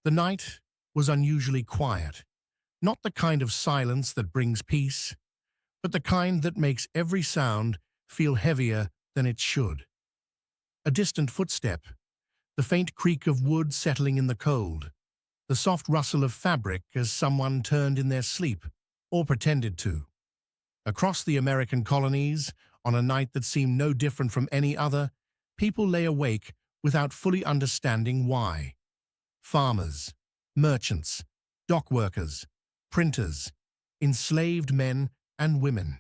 The night was unusually quiet, not the kind of silence that brings peace, but the kind that makes every sound feel heavier than it should. A distant footstep, the faint creak of wood settling in the cold, the soft rustle of fabric as someone turned in their sleep, or pretended to. Across the American colonies, on a night that seemed no different from any other, people lay awake without fully understanding why. Farmers, merchants, dock workers, printers, enslaved men and women.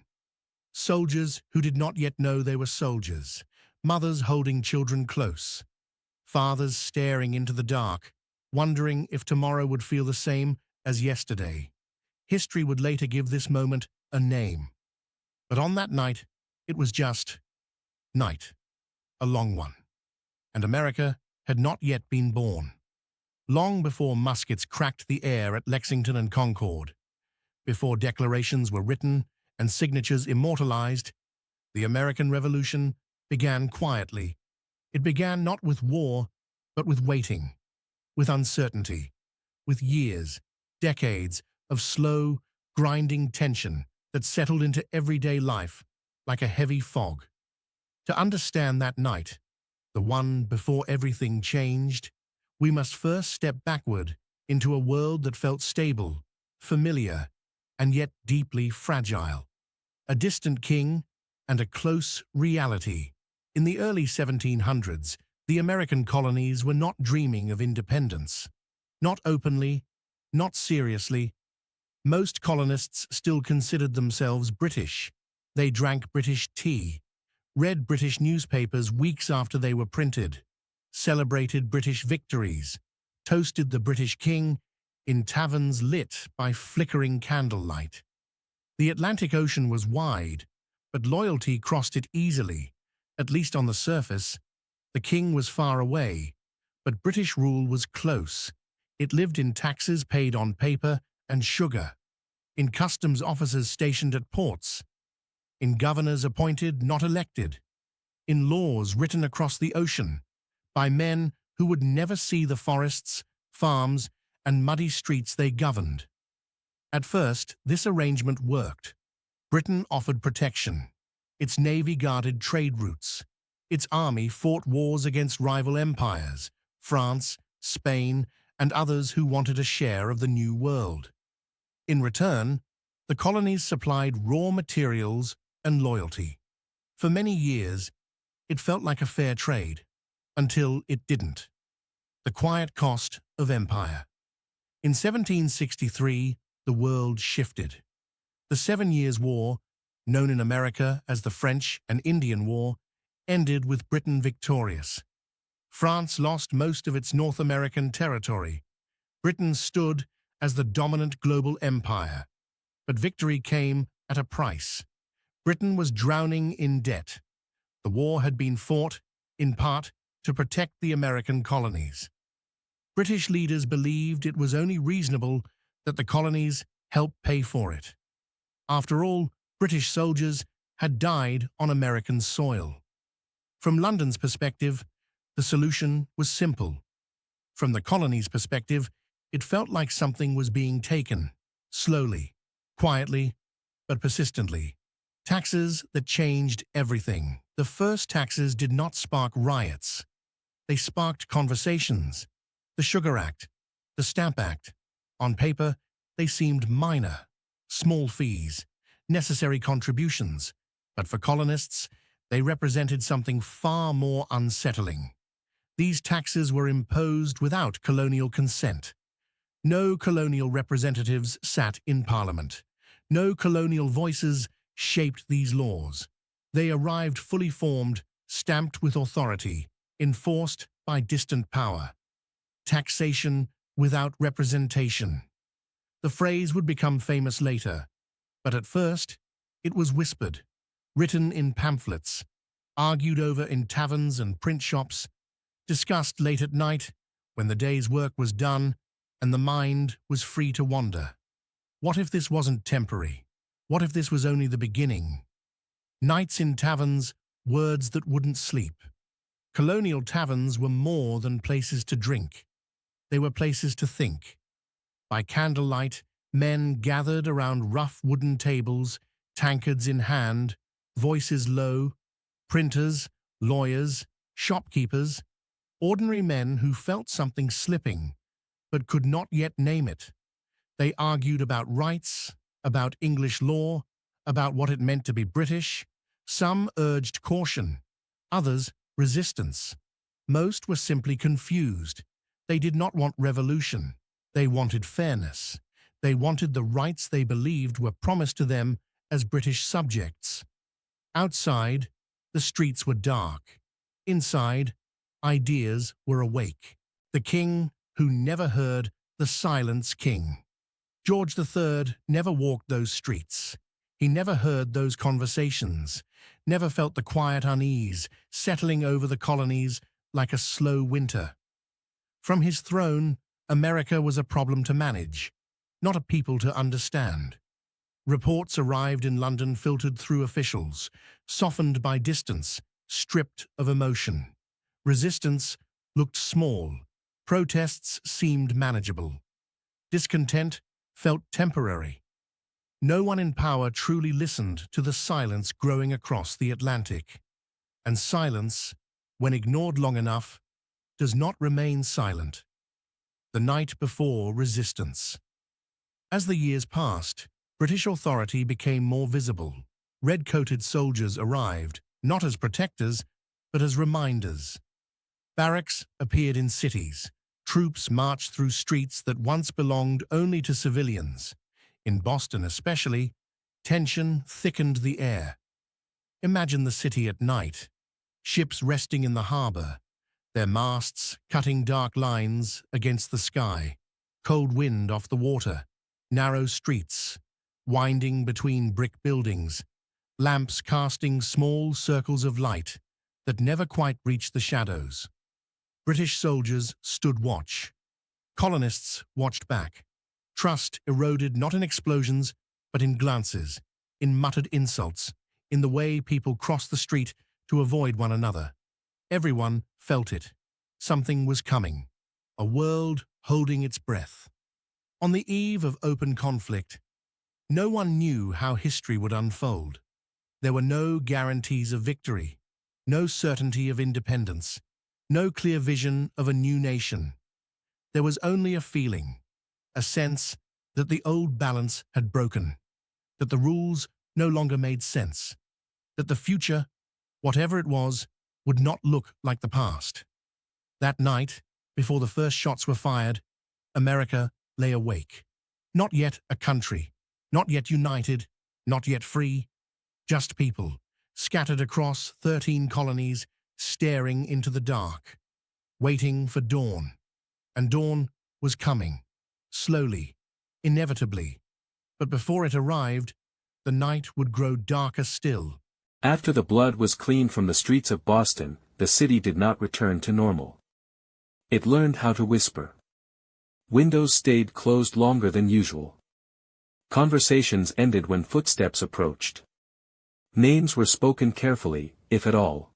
Soldiers who did not yet know they were soldiers, mothers holding children close, fathers staring into the dark, wondering if tomorrow would feel the same as yesterday. History would later give this moment a name. But on that night, it was just night, a long one. And America had not yet been born. Long before muskets cracked the air at Lexington and Concord, before declarations were written and signatures immortalized, the American Revolution began quietly. It began not with war, but with waiting, with uncertainty, with years, decades of slow, grinding tension that settled into everyday life like a heavy fog. To understand that night, the one before everything changed, we must first step backward into a world that felt stable, familiar, and yet deeply fragile. A distant king and a close reality. In the early 1700s, the American colonies were not dreaming of independence. Not openly, not seriously. Most colonists still considered themselves British. They drank British tea, read British newspapers weeks after they were printed, celebrated British victories, toasted the British king in taverns lit by flickering candlelight. The Atlantic Ocean was wide, but loyalty crossed it easily, at least on the surface. The king was far away, but British rule was close. It lived in taxes paid on paper and sugar, in customs officers stationed at ports, in governors appointed, not elected, in laws written across the ocean, by men who would never see the forests, farms, and muddy streets they governed. At first, this arrangement worked. Britain offered protection. Its navy guarded trade routes. Its army fought wars against rival empires, France, Spain, and others who wanted a share of the New World. In return, the colonies supplied raw materials and loyalty. For many years, it felt like a fair trade, until it didn't. The quiet cost of empire. In 1763, the world shifted. The 7 Years' War, known in America as the French and Indian War, ended with Britain victorious. France lost most of its North American territory. Britain stood as the dominant global empire. But victory came at a price. Britain was drowning in debt. The war had been fought, in part, to protect the American colonies. British leaders believed it was only reasonable that the colonies help pay for it. After all, British soldiers had died on American soil. From London's perspective, the solution was simple. From the colony's perspective, it felt like something was being taken, slowly, quietly, but persistently. Taxes that changed everything. The first taxes did not spark riots. They sparked conversations. The Sugar Act, the Stamp Act. On paper, they seemed minor, small fees, necessary contributions, but for colonists, they represented something far more unsettling. These taxes were imposed without colonial consent. No colonial representatives sat in Parliament. No colonial voices shaped these laws. They arrived fully formed, stamped with authority, enforced by distant power. Taxation without representation. The phrase would become famous later, but at first, it was whispered, written in pamphlets, argued over in taverns and print shops, discussed late at night when the day's work was done and the mind was free to wander. What if this wasn't temporary? What if this was only the beginning? Nights in taverns, words that wouldn't sleep. Colonial taverns were more than places to drink. They were places to think. By candlelight, men gathered around rough wooden tables, tankards in hand, voices low, printers, lawyers, shopkeepers, ordinary men who felt something slipping, but could not yet name it. They argued about rights, about English law, about what it meant to be British. Some urged caution, others resistance. Most were simply confused. They did not want revolution. They wanted fairness. They wanted the rights they believed were promised to them as British subjects. Outside, the streets were dark. Inside, ideas were awake. The king who never heard the silence king. George III never walked those streets. He never heard those conversations, never felt the quiet unease settling over the colonies like a slow winter. From his throne, America was a problem to manage, not a people to understand. Reports arrived in London filtered through officials, softened by distance, stripped of emotion. Resistance looked small. Protests seemed manageable. Discontent felt temporary. No one in power truly listened to the silence growing across the Atlantic. And silence, when ignored long enough, does not remain silent. The night before resistance. As the years passed, British authority became more visible. Red-coated soldiers arrived, not as protectors, but as reminders. Barracks appeared in cities. Troops marched through streets that once belonged only to civilians. In Boston especially, tension thickened the air. Imagine the city at night, ships resting in the harbor, their masts cutting dark lines against the sky, cold wind off the water, narrow streets, winding between brick buildings, lamps casting small circles of light that never quite reached the shadows. British soldiers stood watch. Colonists watched back. Trust eroded not in explosions, but in glances, in muttered insults, in the way people crossed the street to avoid one another. Everyone felt it. Something was coming. A world holding its breath. On the eve of open conflict, no one knew how history would unfold. There were no guarantees of victory, no certainty of independence, no clear vision of a new nation. There was only a feeling, a sense that the old balance had broken, that the rules no longer made sense, that the future, whatever it was, would not look like the past. That night, before the first shots were fired, America lay awake. Not yet a country, not yet united, not yet free, just people, scattered across 13 colonies, staring into the dark, waiting for dawn. And dawn was coming, slowly, inevitably. But before it arrived, the night would grow darker still. After the blood was cleaned from the streets of Boston, the city did not return to normal. It learned how to whisper. Windows stayed closed longer than usual. Conversations ended when footsteps approached. Names were spoken carefully, if at all.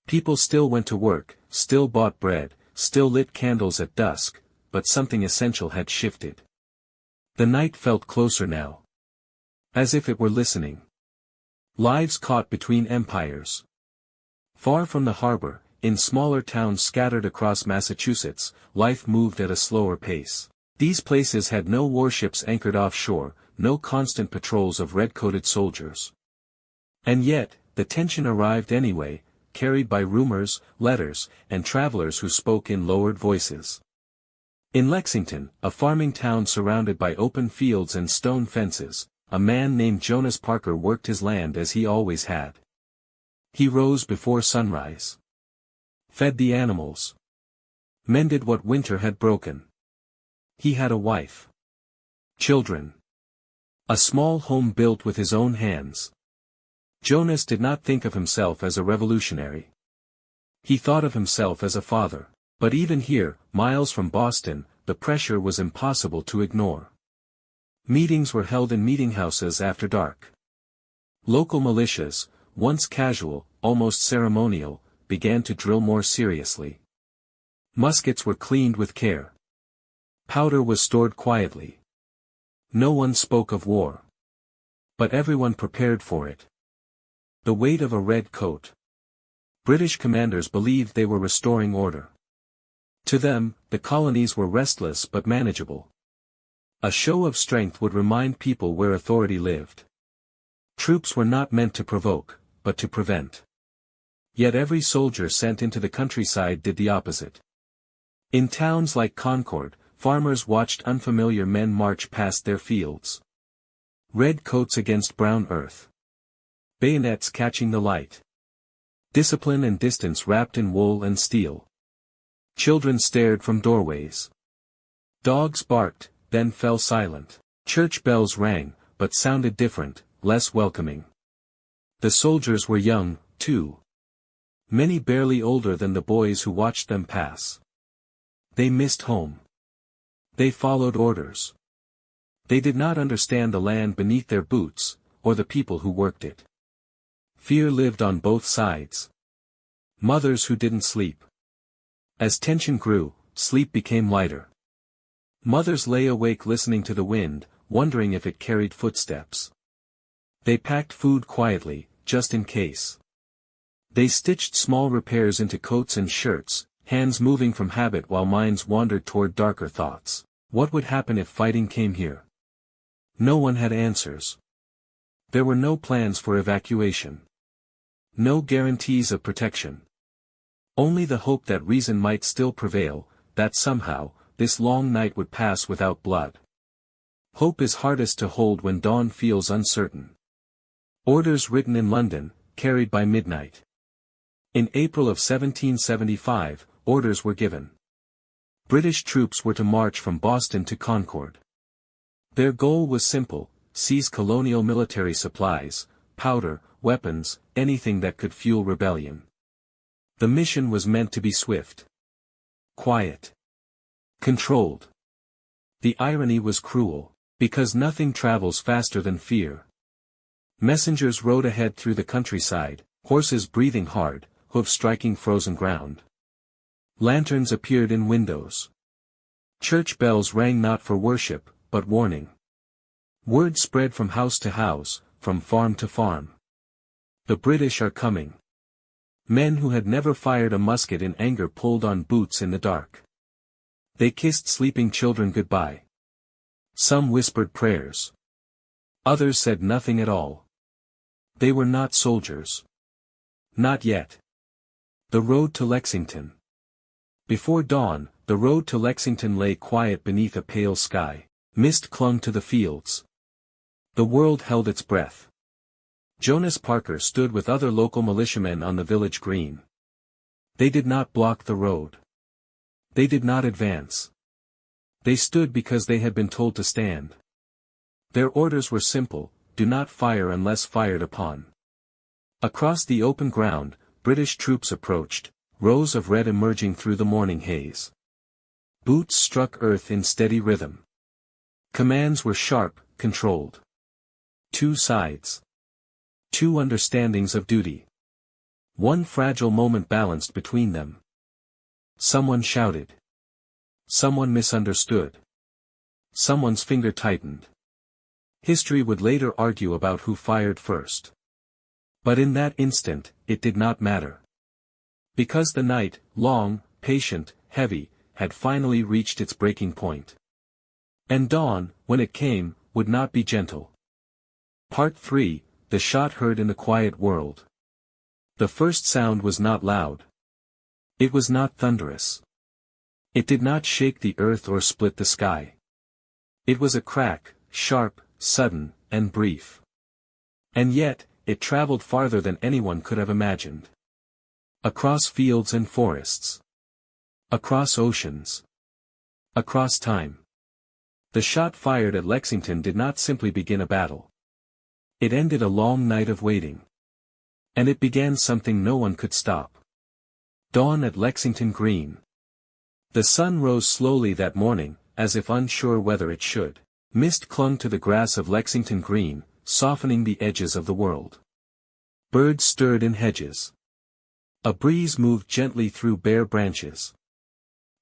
People still went to work, still bought bread, still lit candles at dusk, but something essential had shifted. The night felt closer now. As if it were listening. Lives caught between empires. Far from the harbor, in smaller towns scattered across Massachusetts, life moved at a slower pace. These places had no warships anchored offshore, no constant patrols of red-coated soldiers. And yet, the tension arrived anyway, carried by rumors, letters, and travelers who spoke in lowered voices. In Lexington, a farming town surrounded by open fields and stone fences, a man named Jonas Parker worked his land as he always had. He rose before sunrise. Fed the animals. Mended what winter had broken. He had a wife. Children. A small home built with his own hands. Jonas did not think of himself as a revolutionary. He thought of himself as a father. But even here, miles from Boston, the pressure was impossible to ignore. Meetings were held in meetinghouses after dark. Local militias, once casual, almost ceremonial, began to drill more seriously. Muskets were cleaned with care, Powder was stored quietly. No one spoke of war. But everyone prepared for it. The weight of a red coat. British commanders believed they were restoring order. To them, the colonies were restless but manageable. A show of strength would remind people where authority lived. Troops were not meant to provoke, but to prevent. Yet every soldier sent into the countryside did the opposite. In towns like Concord, farmers watched unfamiliar men march past their fields. Red coats against brown earth. Bayonets catching the light. Discipline and distance wrapped in wool and steel. Children stared from doorways. Dogs barked, then fell silent. Church bells rang, but sounded different, less welcoming. The soldiers were young, too. Many barely older than the boys who watched them pass. They missed home. They followed orders. They did not understand the land beneath their boots, or the people who worked it. Fear lived on both sides. Mothers who didn't sleep. As tension grew, sleep became lighter. Mothers lay awake listening to the wind, wondering if it carried footsteps. They packed food quietly, just in case. They stitched small repairs into coats and shirts, hands moving from habit while minds wandered toward darker thoughts. What would happen if fighting came here? No one had answers. There were no plans for evacuation. No guarantees of protection. Only the hope that reason might still prevail, that somehow, this long night would pass without blood. Hope is hardest to hold when dawn feels uncertain. Orders written in London, carried by midnight. In April of 1775, orders were given. British troops were to march from Boston to Concord. Their goal was simple: seize colonial military supplies, powder, weapons, anything that could fuel rebellion. The mission was meant to be swift. Quiet. Controlled. The irony was cruel, because nothing travels faster than fear. Messengers rode ahead through the countryside, horses breathing hard, hoofs striking frozen ground. Lanterns appeared in windows. Church bells rang not for worship, but warning. Word spread from house to house, from farm to farm. The British are coming. Men who had never fired a musket in anger pulled on boots in the dark. They kissed sleeping children goodbye. Some whispered prayers. Others said nothing at all. They were not soldiers. Not yet. The road to Lexington. Before dawn, the road to Lexington lay quiet beneath a pale sky. Mist clung to the fields. The world held its breath. Jonas Parker stood with other local militiamen on the village green. They did not block the road. They did not advance. They stood because they had been told to stand. Their orders were simple: do not fire unless fired upon. Across the open ground, British troops approached, rows of red emerging through the morning haze. Boots struck earth in steady rhythm. Commands were sharp, controlled. Two sides. Two understandings of duty. One fragile moment balanced between them. Someone shouted. Someone misunderstood. Someone's finger tightened. History would later argue about who fired first. But in that instant, it did not matter. Because the night, long, patient, heavy, had finally reached its breaking point. And dawn, when it came, would not be gentle. Part 3, the shot heard in the quiet world. The first sound was not loud. It was not thunderous. It did not shake the earth or split the sky. It was a crack, sharp, sudden, and brief. And yet, it traveled farther than anyone could have imagined. Across fields and forests. Across oceans. Across time. The shot fired at Lexington did not simply begin a battle. It ended a long night of waiting. And it began something no one could stop. Dawn at Lexington Green. The sun rose slowly that morning, as if unsure whether it should. Mist clung to the grass of Lexington Green, softening the edges of the world. Birds stirred in hedges. A breeze moved gently through bare branches.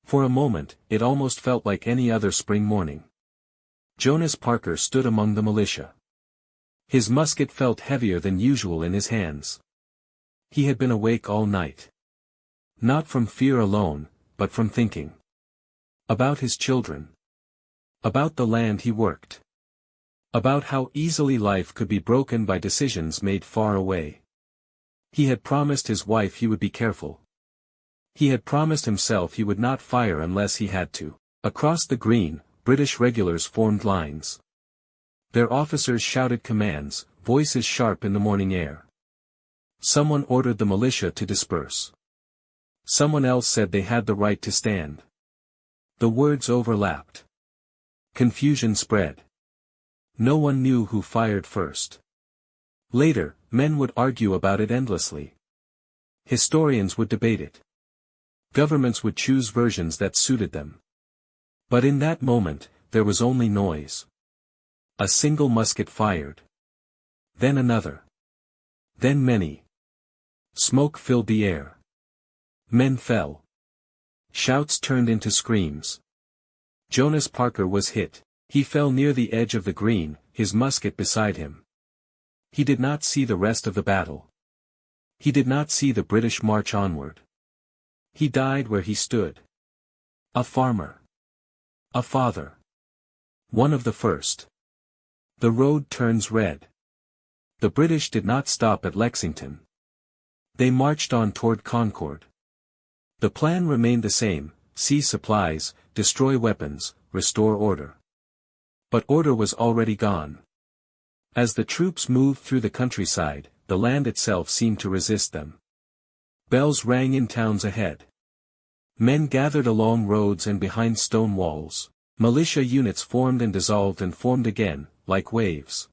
For a moment, it almost felt like any other spring morning. Jonas Parker stood among the militia. His musket felt heavier than usual in his hands. He had been awake all night. Not from fear alone, but from thinking. About his children. About the land he worked. About how easily life could be broken by decisions made far away. He had promised his wife he would be careful. He had promised himself he would not fire unless he had to. Across the green, British regulars formed lines. Their officers shouted commands, voices sharp in the morning air. Someone ordered the militia to disperse. Someone else said they had the right to stand. The words overlapped. Confusion spread. No one knew who fired first. Later, men would argue about it endlessly. Historians would debate it. Governments would choose versions that suited them. But in that moment, there was only noise. A single musket fired. Then another. Then many. Smoke filled the air. Men fell. Shouts turned into screams. Jonas Parker was hit. He fell near the edge of the green, his musket beside him. He did not see the rest of the battle. He did not see the British march onward. He died where he stood. A farmer. A father. One of the first. The road turns red. The British did not stop at Lexington. They marched on toward Concord. The plan remained the same: seize supplies, destroy weapons, restore order. But order was already gone. As the troops moved through the countryside, the land itself seemed to resist them. Bells rang in towns ahead. Men gathered along roads and behind stone walls. Militia units formed and dissolved and formed again, like waves.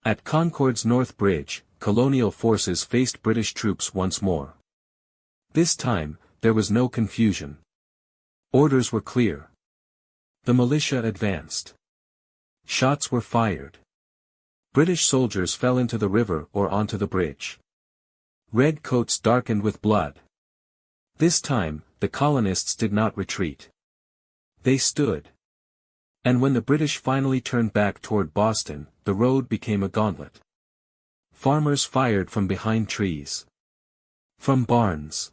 At Concord's North Bridge, colonial forces faced British troops once more. This time, there was no confusion. Orders were clear. The militia advanced. Shots were fired. British soldiers fell into the river or onto the bridge. Red coats darkened with blood. This time, the colonists did not retreat. They stood. And when the British finally turned back toward Boston, the road became a gauntlet. Farmers fired from behind trees. From barns.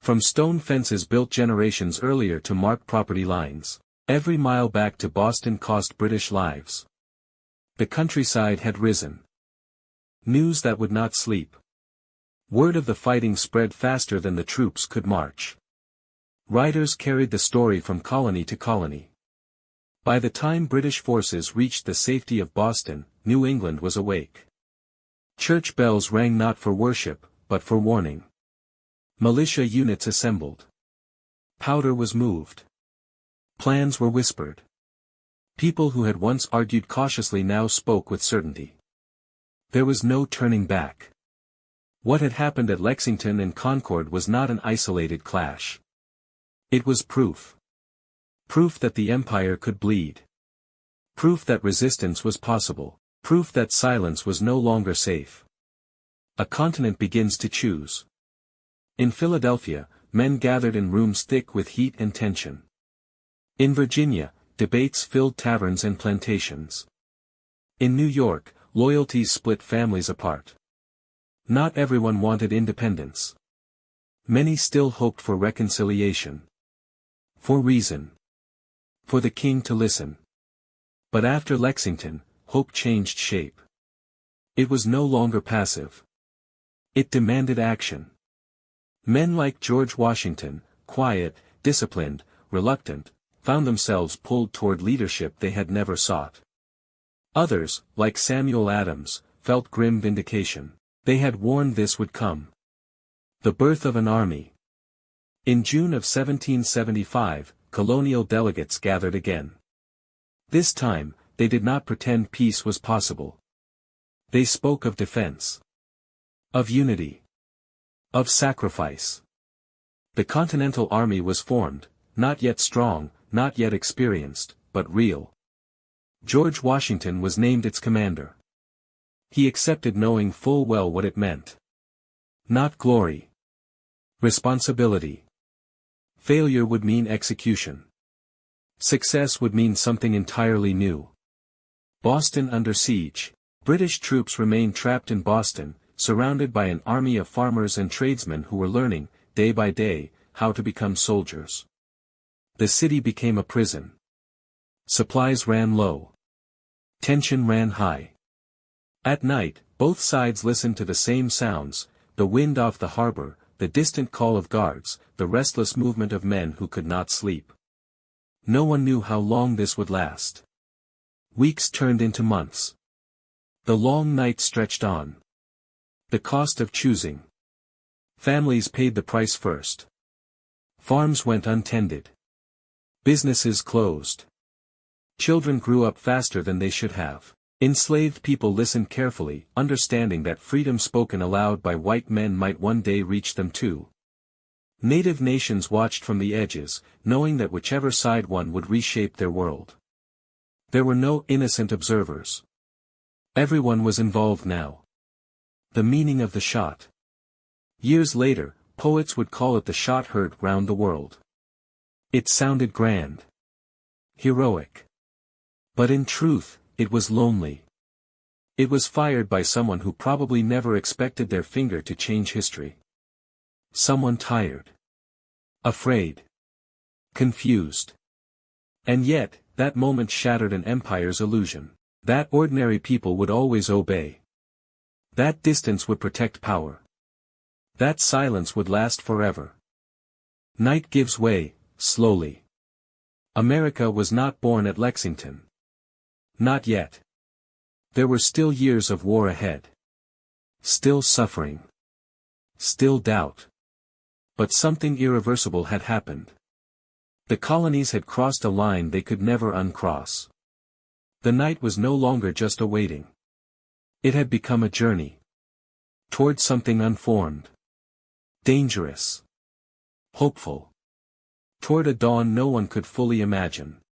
From stone fences built generations earlier to mark property lines. Every mile back to Boston cost British lives. The countryside had risen. News that would not sleep. Word of the fighting spread faster than the troops could march. Riders carried the story from colony to colony. By the time British forces reached the safety of Boston, New England was awake. Church bells rang not for worship, but for warning. Militia units assembled. Powder was moved. Plans were whispered. People who had once argued cautiously now spoke with certainty. There was no turning back. What had happened at Lexington and Concord was not an isolated clash. It was proof. Proof that the empire could bleed. Proof that resistance was possible. Proof that silence was no longer safe. A continent begins to choose. In Philadelphia, men gathered in rooms thick with heat and tension. In Virginia, debates filled taverns and plantations. In New York, loyalties split families apart. Not everyone wanted independence. Many still hoped for reconciliation. For reason. For the king to listen. But after Lexington, hope changed shape. It was no longer passive. It demanded action. Men like George Washington, quiet, disciplined, reluctant, found themselves pulled toward leadership they had never sought. Others, like Samuel Adams, felt grim vindication. They had warned this would come. The birth of an army. In June of 1775, colonial delegates gathered again. This time, they did not pretend peace was possible. They spoke of defense. Of unity. Of sacrifice. The Continental Army was formed, not yet strong, not yet experienced, but real. George Washington was named its commander. He accepted knowing full well what it meant. Not glory. Responsibility. Failure would mean execution. Success would mean something entirely new. Boston under siege. British troops remained trapped in Boston, surrounded by an army of farmers and tradesmen who were learning, day by day, how to become soldiers. The city became a prison. Supplies ran low. Tension ran high. At night, both sides listened to the same sounds, the wind off the harbor, the distant call of guards, the restless movement of men who could not sleep. No one knew how long this would last. Weeks turned into months. The long night stretched on. The cost of choosing. Families paid the price first. Farms went untended. Businesses closed. Children grew up faster than they should have. Enslaved people listened carefully, understanding that freedom spoken aloud by white men might one day reach them too. Native nations watched from the edges, knowing that whichever side won would reshape their world. There were no innocent observers. Everyone was involved now. The meaning of the shot. Years later, poets would call it the shot heard round the world. It sounded grand. Heroic. But in truth, it was lonely. It was fired by someone who probably never expected their finger to change history. Someone tired. Afraid. Confused. And yet, that moment shattered an empire's illusion. That ordinary people would always obey. That distance would protect power. That silence would last forever. Night gives way, slowly. America was not born at Lexington. Not yet. There were still years of war ahead. Still suffering. Still doubt. But something irreversible had happened. The colonies had crossed a line they could never uncross. The night was no longer just a waiting. It had become a journey. Toward something unformed. Dangerous. Hopeful. Toward a dawn no one could fully imagine.